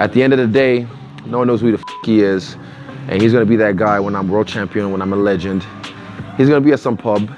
At the end of the day, no one knows who the he is, and he's gonna be that guy when I'm world champion, when I'm a legend. He's gonna be at some pub,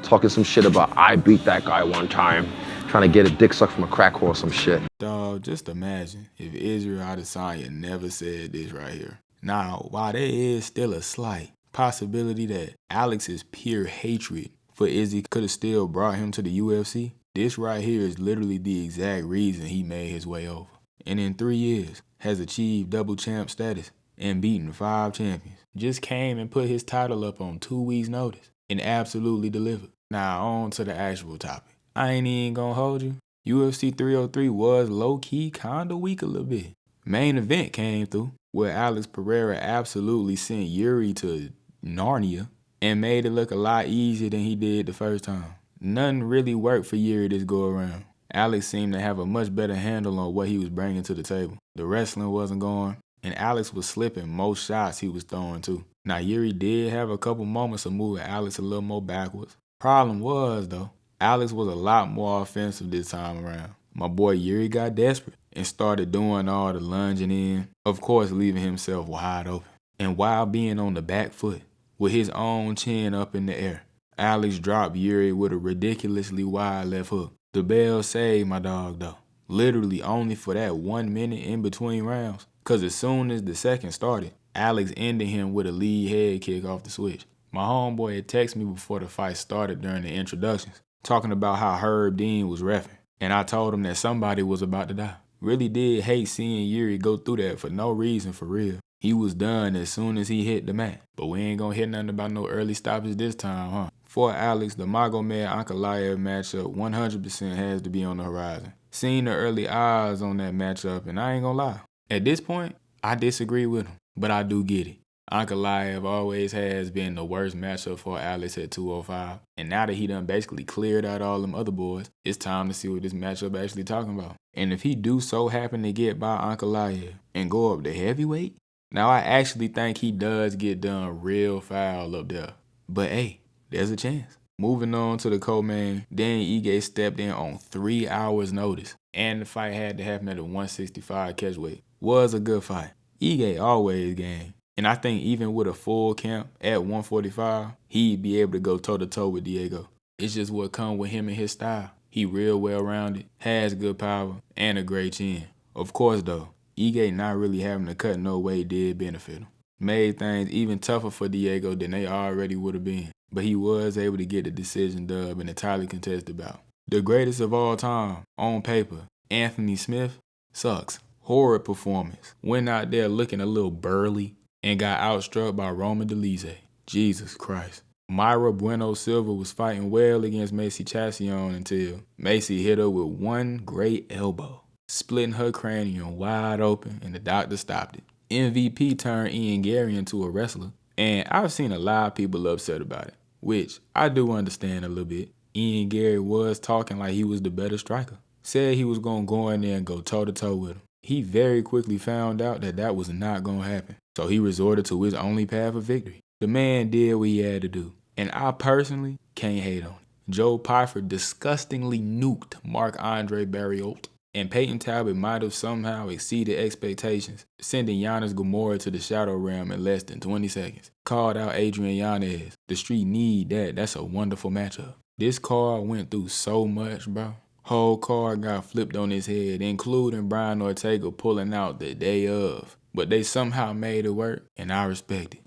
talking some shit about I beat that guy one time, trying to get a dick sucked from a crack whore or some shit. Dog, just imagine if Israel Adesanya never said this right here. Now, while there is still a slight possibility that Alex's pure hatred for Izzy could have still brought him to the UFC, this right here is literally the exact reason he made his way over. And in 3 years, has achieved double champ status and beaten 5 champions. Just came and put his title up on 2 weeks' notice and absolutely delivered. Now, on to the actual topic. I ain't even gonna hold you. UFC 303 was low-key kinda weak a little bit. Main event came through, where Alex Pereira absolutely sent Yuri to Narnia and made it look a lot easier than he did the first time. Nothing really worked for Yuri this go around. Alex seemed to have a much better handle on what he was bringing to the table. The wrestling wasn't going, and Alex was slipping most shots he was throwing too. Now Yuri did have a couple moments of moving Alex a little more backwards. Problem was though, Alex was a lot more offensive this time around. My boy Yuri got desperate and started doing all the lunging in, of course leaving himself wide open. And while being on the back foot, with his own chin up in the air, Alex dropped Yuri with a ridiculously wide left hook. The bell saved my dog though, literally only for that 1 minute in between rounds, cause as soon as the second started, Alex ended him with a lead head kick off the switch. My homeboy had texted me before the fight started during the introductions, talking about how Herb Dean was reffing, and I told him that somebody was about to die. Really did hate seeing Yuri go through that for no reason for real. He was done as soon as he hit the mat, but we ain't gonna hear nothing about no early stoppage this time, huh? For Alex, the Magomed-Ankalaev matchup 100% has to be on the horizon. Seen the early odds on that matchup, and I ain't gonna lie. At this point, I disagree with him, but I do get it. Ankalaev always has been the worst matchup for Alex at 205, and now that he done basically cleared out all them other boys, it's time to see what this matchup actually talking about. And if he do so happen to get by Ankalaev and go up to heavyweight, now I actually think he does get done real foul up there. But hey, there's a chance. Moving on to the co-main, Dan Ige stepped in on 3 hours notice, and the fight had to happen at a 165 catchweight. Was a good fight. Ige always game. And I think even with a full camp at 145, he'd be able to go toe-to-toe with Diego. It's just what come with him and his style. He real well-rounded, has good power, and a great chin. Of course though, Ige not really having to cut no weight did benefit him. Made things even tougher for Diego than they already would have been. But he was able to get the decision dub in a tightly contested bout. The greatest of all time, on paper, Anthony Smith, sucks. Horrid performance. Went out there looking a little burly and got outstruck by Roman Dolidze. Jesus Christ. Myra Bueno Silva was fighting well against Macy Chassion until Macy hit her with one great elbow, splitting her cranium wide open, and the doctor stopped it. MVP turned Ian Gary into a wrestler, and I've seen a lot of people upset about it, which I do understand a little bit. Ian Gary was talking like he was the better striker. Said he was going to go in there and go toe-to-toe with him. He very quickly found out that that was not going to happen. So he resorted to his only path of victory. The man did what he had to do. And I personally can't hate on it. Joe Pfeiffer disgustingly nuked Marc-Andre Barriault. And Peyton Talbot might have somehow exceeded expectations, sending Giannis Gamora to the Shadow Realm in less than 20 seconds. Called out Adrian Yanez. The street need that. That's a wonderful matchup. This card went through so much, bro. Whole card got flipped on his head, including Brian Ortega pulling out the day of. But they somehow made it work, and I respect it.